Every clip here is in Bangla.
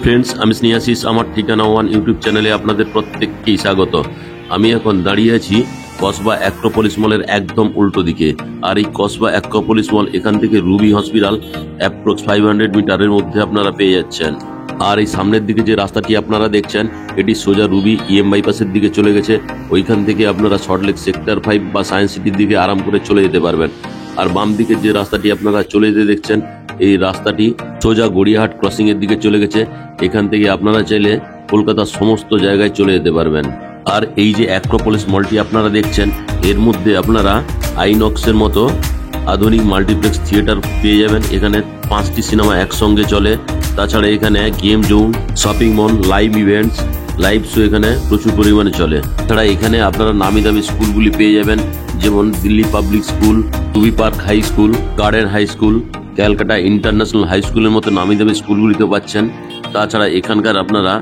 ফ্রেন্ডস, আমি স্নেহাশিস। আমার ঠিকানা ওয়ান ইউটিউব চ্যানেলে আপনাদের প্রত্যেককেই স্বাগত। আমি এখন দাঁড়িয়ে আছি কসবা অ্যাক্রোপলিস মলের একদম উল্টো দিকে। আর এই কসবা অ্যাক্রোপলিস মল এখান থেকে রুবি হসপিটাল অ্যাপ্রক্স 500 মিটারের মধ্যে আপনারা পেয়ে যাচ্ছেন। আর এই সামনের দিকে যে রাস্তাটি আপনারা দেখছেন, এটি সোজা রুবি ইএম বাইপাসের দিকে চলে গেছে। ওইখান থেকে আপনারা সল্টলেক সেক্টর 5 বা সায়েন্স সিটির দিকে আরাম করে চলে যেতে পারবেন। আর বাম দিকে যে রাস্তাটি আপনারা চলে যেতে দেখছেন, এই রাস্তাটি সোজা গড়িয়াহাট ক্রসিং এর দিকে চলে গেছে। এখান থেকে আপনারা চাইলে কলকাতার সমস্ত জায়গায় চলে যেতে পারবেন। আর এই যে অ্যাক্রোপলিস মলটি আপনারা দেখছেন, এর মধ্যে আপনারা আইনক্সের মতো আধুনিক মাল্টিপ্লেক্স থিয়েটার পেয়ে যাবেন। এখানে 5টি সিনেমা একসঙ্গে চলে। তাছাড়া এখানে game zone, shopping mall, live events, live show এখানে প্রচুর পরিমাণে চলে। তাছাড়া এখানে আপনারা নামি দামি স্কুলগুলি পেয়ে যাবেন, যেমন দিল্লি পাবলিক স্কুল, টুবি park high school, garden high school, Calcutta international high স্কুলের মতো নামি দামি স্কুলগুলিতে পাচ্ছেন। তাছাড়া এখানকার আপনারা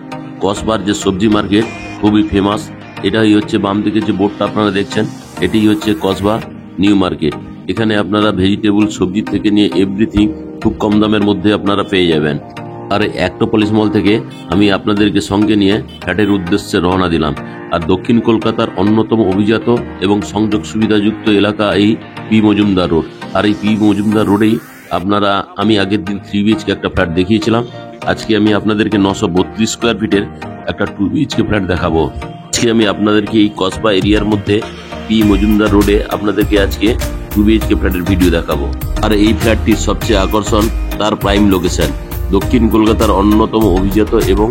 কসবার যে সবজি মার্কেট খুবই ফেমাস। এটাই হচ্ছে বাম দিকে যে বোর্ডটা আপনারা দেখছেন, এটি হচ্ছে কসবা নিউ মার্কেট। এখানে আপনারা ভেজিটেবল, সবজি থেকে নিয়ে এভরিথিং খুব কম দামের মধ্যে আপনারা পেয়ে যাবেন। আর অ্যাক্রোপলিস মল থেকে আমি আপনাদেরকে সঙ্গে নিয়ে ফ্ল্যাটের উদ্দেশ্যে রওনা দিলাম। আর দক্ষিণ কলকাতার অন্যতম অভিজাত এবং সংযোগ সুবিধাযুক্ত এলাকা এই পি মজুমদার রোড। আর এই পি মজুমদার রোডেই আপনারা, আমি আগের দিন 3 BHK একটা ফ্ল্যাট দেখিয়েছিলাম। আজকে আমি আপনাদেরকে 932 স্কোয়ার ফিটের একটা 2 BHK ফ্ল্যাট দেখাবো। আজকে আমি আপনাদেরকে এই কসবা এরিয়ার মধ্যে পি মজুমদার রোডে আপনাদেরকে আজকে 2 BHK ফ্ল্যাটের ভিডিও দেখাবো। আর এই ফ্ল্যাটটির সবচেয়ে আকর্ষণ তার প্রাইম লোকেশন। দক্ষিণ কলকাতার অন্যতম অভিজাত এবং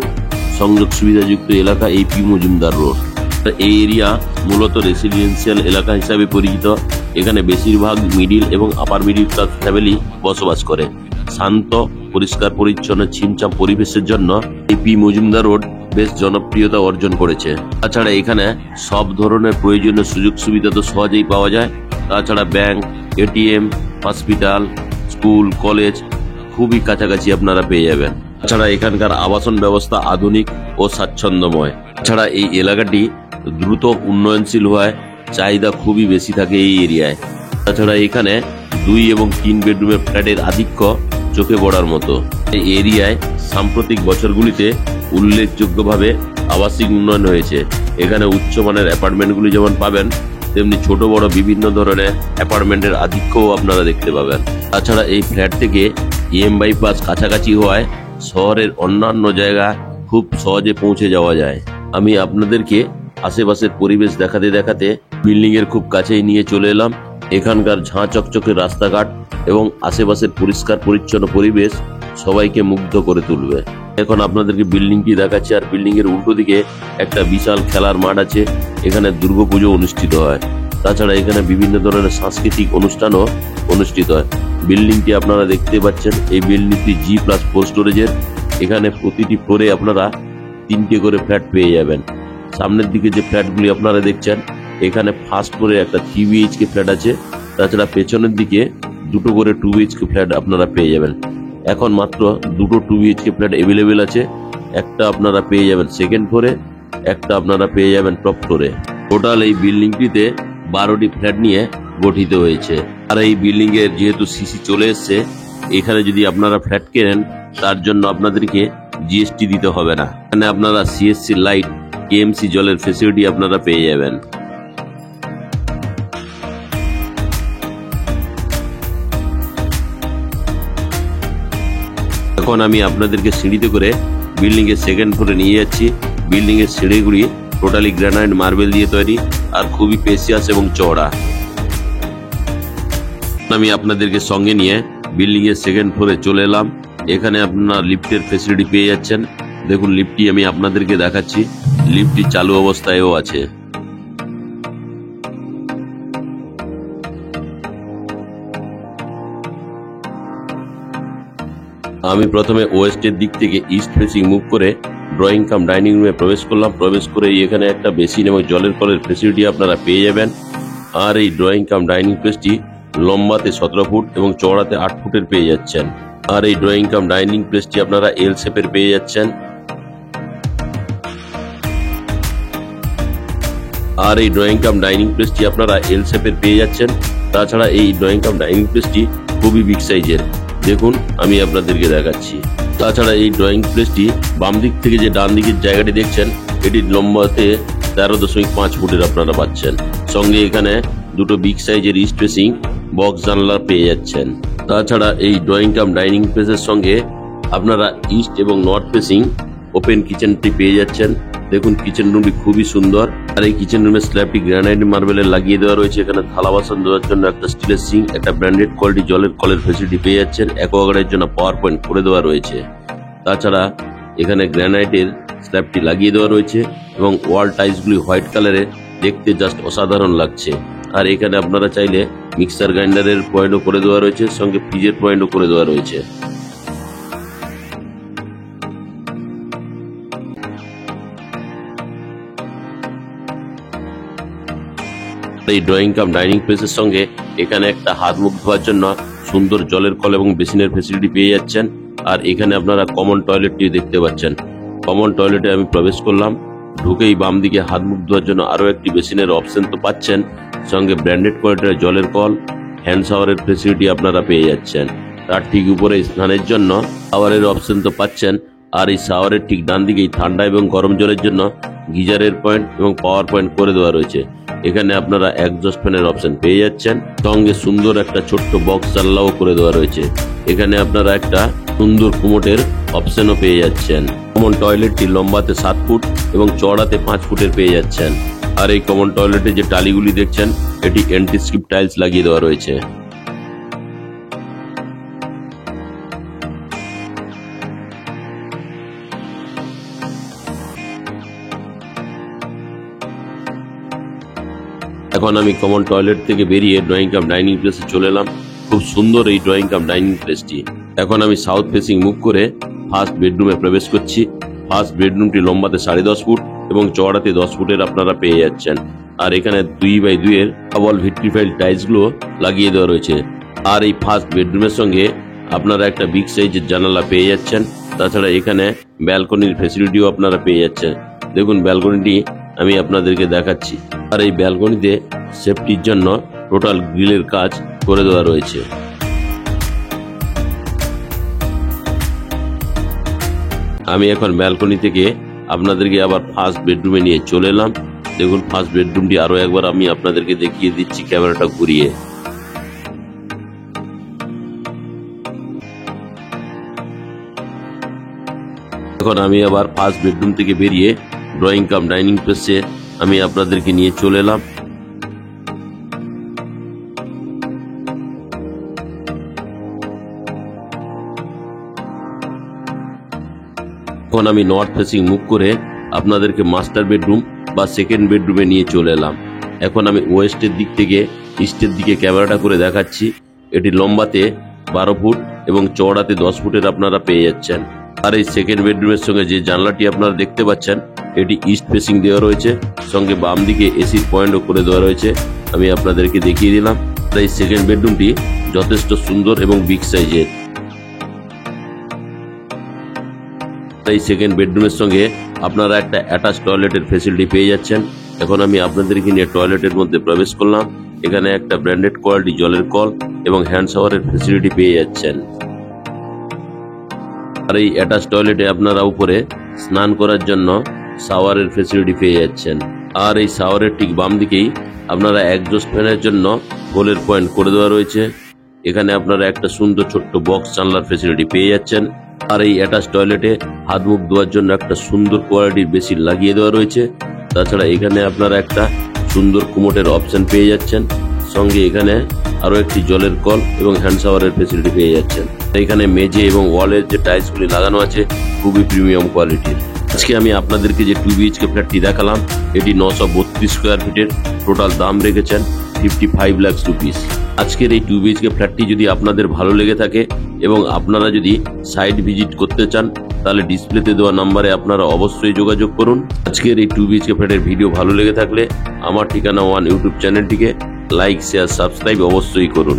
সংযোগ সুবিধাযুক্ত এলাকা এই পি মজুমদার রোড। এই এরিয়া মূলত রেসিডেন্সিয়াল এলাকা হিসাবে পরিচিত। এখানে বেশিরভাগ মিডিল এবং আপার মিডিল ক্লাস ফ্যামিলি বসবাস করে। শান্ত, পরিষ্কার পরিচ্ছন্ন, ছিমছাম পরিবেশের জন্য এই পি মজুমদার রোড বেশ জনপ্রিয়তা অর্জন করেছে। তাছাড়া এখানে সব ধরনের প্রয়োজনীয় সুযোগ সুবিধা তো সহজেই পাওয়া যায়। তাছাড়া bank, ATM, hospital, school, college খুবই কাছাকাছি আপনারা পেয়ে যাবেন। তাছাড়া এখানকার আবাসন ব্যবস্থা আধুনিক ও স্বাচ্ছন্দ্যময়। তাছাড়া এই এলাকাটি দ্রুত উন্নয়নশীল হওয়ায় চাহিদা খুবই বেশি থাকে এই এরিয়ায়। তাছাড়া এখানে 2 এবং 3 বেডরুমের ফ্ল্যাটের আধিক্য চোখে পড়ার মতো। এই এরিয়ায় সাম্প্রতিক বছরগুলিতে উল্লেখযোগ্যভাবে আবাসিক উন্নয়ন হয়েছে। এখানে উচ্চমানের অ্যাপার্টমেন্টগুলি যেমন পাবেন, তেমনি ছোট বড় বিভিন্ন ধরনের অ্যাপার্টমেন্টের আধিক্যও আপনারা দেখতে পাবেন। তাছাড়া এই ফ্ল্যাট থেকে ইএম বাইপাস কাছাকাছি হওয়ায় শহরের অন্যান্য জায়গা খুব সহজে পৌঁছে যাওয়া যায়। আমি আপনাদেরকে আশেপাশের পরিবেশ দেখাতে দেখাতে বিল্ডিং এর খুব কাছেই নিয়ে চলে এলাম। এখানকার ঝাঁ চকচকে রাস্তাঘাট এবং আশেপাশের পরিষ্কার পরিচ্ছন্ন পরিবেশ সবাইকে মুগ্ধ করে তুলবে। এখন আপনাদেরকে বিল্ডিংটি দেখাচ্ছি। আর বিল্ডিং এর উল্টো দিকে একটা বিশাল খেলার মাঠ আছে। এখানে দুর্গাপুজো অনুষ্ঠিত হয়। তাছাড়া এখানে বিভিন্ন ধরনের সাংস্কৃতিক অনুষ্ঠানও অনুষ্ঠিত হয়। বিল্ডিংটি আপনারা দেখতে পাচ্ছেন, এই বিল্ডিংটি G+4 স্টোরেজের। এখানে প্রতিটি ফ্লোরে আপনারা 3টে করে ফ্ল্যাট পেয়ে যাবেন। সামনের দিকে যে ফ্ল্যাটগুলি আপনারা দেখছেন, এখানে ফার্স্ট ফ্লোরে একটা 3 BHK ফ্ল্যাট আছে। তাছাড়া পেছনের দিকে 2টো করে 2 BHK ফ্ল্যাট আপনারা পেয়ে যাবেন। এখন মাত্র 2টো 2 BHK ফ্ল্যাট অ্যাভেলেবেল আছে। একটা আপনারা পেয়ে যাবেন সেকেন্ড ফ্লোরে, একটা আপনারা পেয়ে যাবেন টপ ফ্লোরে। টোটাল এই বিল্ডিংটিতে 12টি ফ্ল্যাট নিয়ে গঠিত হয়েছে। আর এই বিল্ডিং এর যেহেতু সিসি চলে এসছে, এখানে যদি আপনারা ফ্ল্যাট কেনেন, তার জন্য আপনাদেরকে GST দিতে হবে না। এখানে আপনারা CSC লাইট, KMC জলের ফেসিলিটি আপনারা পেয়ে যাবেন। এখন আমি আপনাদেরকে সিঁড়িতে করে বিল্ডিং এর সেকেন্ড ফ্লোরে নিয়ে যাচ্ছি। বিল্ডিং এর সিঁড়িগুলি টোটালি গ্রানাইট মার্বেল দিয়ে তৈরি আর খুবই স্পেসিয়াস এবং চওড়া। আমি আপনাদেরকে সঙ্গে নিয়ে বিল্ডিং এর সেকেন্ড ফ্লোরে চলে এলাম। এখানে আপনারা লিফটের ফেসিলিটি পেয়ে যাচ্ছেন। দেখুন, লিফটটি আমি আপনাদেরকে দেখাচ্ছি। লিফটটি চালু অবস্থায়ও আছে। আমি প্রথমে ওয়েস্টের দিক থেকে ইস্ট ফেসিং মুভ করে ড্রয়িং কাম ডাইনিং রুমে প্রবেশ করলাম। প্রবেশ করে এখানে একটা বেসিন এবং জলের কলের ফেসিলিটি আপনারা পেয়ে যাবেন। আর এই ড্রয়িং কাম ডাইনিং স্পেসটি লম্বাতে 17 ফুট এবং চওড়াতে 8 ফুটের পেয়ে যাচ্ছেন। আর এই ড্রয়িং কাম ডাইনিং প্লেসটি আপনারা এল শেপের পেয়ে যাচ্ছেন। তাছাড়া এই ড্রয়িং কাম ডাইনিং প্লেসটি খুবই বিগ সাইজের। দেখুন, আমি আপনাদেরকে দেখাচ্ছি। তাছাড়া এই ড্রয়িং প্লেসটি বাম দিক থেকে যে ডান দিকের জায়গাটি দেখছেন, এটির লম্বাতে 13.5 ফুটের আপনারা পাচ্ছেন। সঙ্গে এখানে দুটো বিগ সাইজের ইস্ট ফেসিং বক্স জানলা পেয়ে যাচ্ছেন। তাছাড়া এই ড্রয়িং কাম ডাইনিং প্লেসের সঙ্গে আপনারা ইস্ট এবং নর্থ ফেসিং ওপেন কিচেনটি পেয়ে যাচ্ছেন। দেখুন কিচেন রুমটি খুবই সুন্দর, আর এই কিচেন রুমের স্ল্যাবটি গ্রানাইট মার্বেলের লাগিয়ে দেওয়া রয়েছে। এখানে থালা বাসন দেওয়ার জন্য একটা স্টিলের সিঙ্ক, একটা ব্র্যান্ডেড কোয়ালিটি জলের কলের ফেসিলিটি পেয়ে যাচ্ছেন। অ্যাকোয়াগার্ডের জন্য পাওয়ার পয়েন্ট করে দেওয়া রয়েছে। তাছাড়া এখানে গ্রানাইটের স্ল্যাবটি লাগিয়ে দেওয়া রয়েছে এবং ওয়াল টাইলসগুলি হোয়াইট কালারের, দেখতে জাস্ট অসাধারণ লাগছে। আর এখানে আপনারা চাইলে মিক্সার গ্রাইন্ডারের পয়েন্টও করে দেওয়া রয়েছে, সঙ্গে ফ্রিজের পয়েন্টও করে দেওয়া রয়েছে। এই ড্রয়িং কাম ডাইনিং প্লেসের সঙ্গে এখানে একটা হাত মুখ ধোয়ার জন্য সুন্দর জলের কল এবং বেসিনের ফেসিলিটি পেয়ে যাচ্ছেন। আর এখানে আপনারা কমন টয়লেটটি দেখতে পাচ্ছেন। কমন টয়লেটে আমি প্রবেশ করলাম, ঢুকেই বাম দিকে হাত মুখ ধোয়ার জন্য আরও একটি বেসিনের অপশন তো পাচ্ছেন, সঙ্গে ব্র্যান্ডেড কোয়ালিটির জলের কল, হ্যান্ড শাওয়ারের ফেসিলিটি আপনারা পেয়ে যাচ্ছেন। তার ঠিক উপরে স্নানের জন্য শাওয়ারের অপশন তো পাচ্ছেন। আর এই শাওয়ারের ঠিক ডান দিকেই ঠান্ডা এবং গরম জলের জন্য গিজারের পয়েন্ট এবং পাওয়ার পয়েন্ট করে দেওয়া রয়েছে। এখানে আপনারা এক্সজস্ট ফ্যানের অপশন পেয়ে যাচ্ছেন, সঙ্গে সুন্দর একটা ছোট্ট বক্স জানলাও করে দেওয়া রয়েছে। এখানে আপনারা একটা সুন্দর কুমোটের অপশনও পেয়ে যাচ্ছেন। কমন টয়লেটটি লম্বাতে 7 ফুট এবং চওড়াতে 5 ফুটের পেয়ে যাচ্ছেন। আর এই কমন টয়লেটে যে টালিগুলি দেখছেন, এটি এন্টি স্কিপ টাইলস লাগিয়ে দেওয়া রয়েছে। এখন আমি কমন টয়লেট থেকে বেরিয়ে ড্রয়িং কাম ডাইনিং প্লেসে চলে এলাম। খুব সুন্দর এই ড্রয়িং কাম ডাইনিং প্লেসটি। এখন আমি সাউথ ফেসিং মুভ করে ফার্স্ট বেডরুমে প্রবেশ করছি। ফার্স্ট বেডরুমটি লম্বাতে 10.5 ফুট এবং চওড়াতে 10 ফুটের আপনারা পেয়ে যাচ্ছেন। আর এখানে 2x2 এর ডাবল ভিট্রিফাইড টাইলসগুলো লাগিয়ে দেওয়া রয়েছে। আর এই ফার্স্ট বেডরুমের সঙ্গে আপনারা একটা বিগ সাইজের জানালা পেয়ে যাচ্ছেন। তাছাড়া এখানে ব্যালকনির ফেসিলিটিও আপনারা পেয়ে যাচ্ছেন। দেখুন ব্যালকনিটি আমি আপনাদেরকে দেখাচ্ছি। আর এই ব্যালকনিতে সেফটির জন্য টোটাল গ্রিলের কাজ করে দেওয়া রয়েছে। আমি এখন ব্যালকনি থেকে আপনাদেরকে আবার ফার্স্ট বেডরুমে নিয়ে চলে এলাম। দেখুন ফার্স্ট বেডরুমটি আরো একবার আমি আপনাদেরকে দেখিয়ে দিচ্ছি ক্যামেরাটা ঘুরিয়ে। এখন আমি আবার ফার্স্ট বেডরুম থেকে বেরিয়ে ড্রয়িং কাম ডাইনিং প্লেসে আমি আপনাদেরকে নিয়ে চলে এলাম। এখন আমি নর্থ ফেসিং মুভ করে আপনাদেরকে মাস্টার বেডরুম বা সেকেন্ড বেডরুমে নিয়ে চলে এলাম। এখন আমি ওয়েস্টের দিক থেকে ইস্টের দিকে ক্যামেরাটা করে দেখাচ্ছি। এটি লম্বাতে 12 ফুট এবং চওড়াতে 10 ফুটের আপনারা পেয়ে যাচ্ছেন। আর এই সেকেন্ড বেডরুমের সঙ্গে যে জানলাটি আপনারা দেখতে পাচ্ছেন, এটি ইস্ট ফেসিং দেওয়া রয়েছে, সঙ্গে বাম দিকে এসির পয়েন্টও করে দেওয়া রয়েছে। আমি আপনাদেরকে দেখিয়ে দিলাম। এই সেকেন্ড বেডরুমটি যথেষ্ট সুন্দর এবং বিগ সাইজের। এই সেকেন্ড বেডরুমের সঙ্গে আপনারা একটা অ্যাটাচ টয়লেটের ফেসিলিটি পেয়ে যাচ্ছেন। এখন আমি আপনাদেরকে নিয়ে টয়লেটের মধ্যে প্রবেশ করলাম। এখানে একটা ব্র্যান্ডেড কোয়ালিটি জলের কল এবং হ্যান্ড শাওয়ারের ফেসিলিটি পেয়ে যাচ্ছেন। আর এই অ্যাটাচ টয়লেটে আপনারা উপরে স্নান করার জন্য শাওয়ারের ফেসিলিটি পেয়ে যাচ্ছেন। আর এই শাওয়ারের ঠিক বাম দিকেই আপনারা এক্সজস্ট ফ্যানের জন্য হোলের পয়েন্ট করে দেওয়া রয়েছে। এখানে আপনারা একটা সুন্দর ছোট্ট বক্স জানলার ফেসিলিটি পেয়ে যাচ্ছেন। আর এই অ্যাটাচ টয়লেটে হাত মুখ ধোয়ার জন্য একটা সুন্দর কোয়ালিটির বেসিন লাগিয়ে দেওয়া রয়েছে। তাছাড়া এখানে আপনারা একটা সুন্দর কুমোটের অপশন পেয়ে যাচ্ছেন, সঙ্গে এখানে আরো একটি জলের কল এবং হ্যান্ড শাওয়ারের ফেসিলিটি পেয়ে যাচ্ছেন। এখানে মেঝে এবং ওয়ালের যে টাইলসগুলি লাগানো আছে খুবই প্রিমিয়াম কোয়ালিটির। আজকে আমি আপনাদেরকে যে 2 BHK ফ্ল্যাটটি দেখালাম, এটি 932 স্কোয়ার ফিটের। টোটাল দাম রেখেছেন 55 লাখ রুপিস। আজকের এই 2 BHK ফ্ল্যাটটি যদি আপনাদের ভালো লেগে থাকে এবং আপনারা যদি সাইট ভিজিট করতে চান, তাহলে ডিসপ্লেতে দেওয়া নাম্বারে আপনারা অবশ্যই যোগাযোগ করুন। আজকের এই 2 BHK ফ্ল্যাটের ভিডিও ভালো লেগে থাকলে আমার ঠিকানা 1 ইউটিউব চ্যানেলটিকে লাইক, শেয়ার, সাবস্ক্রাইব অবশ্যই করুন।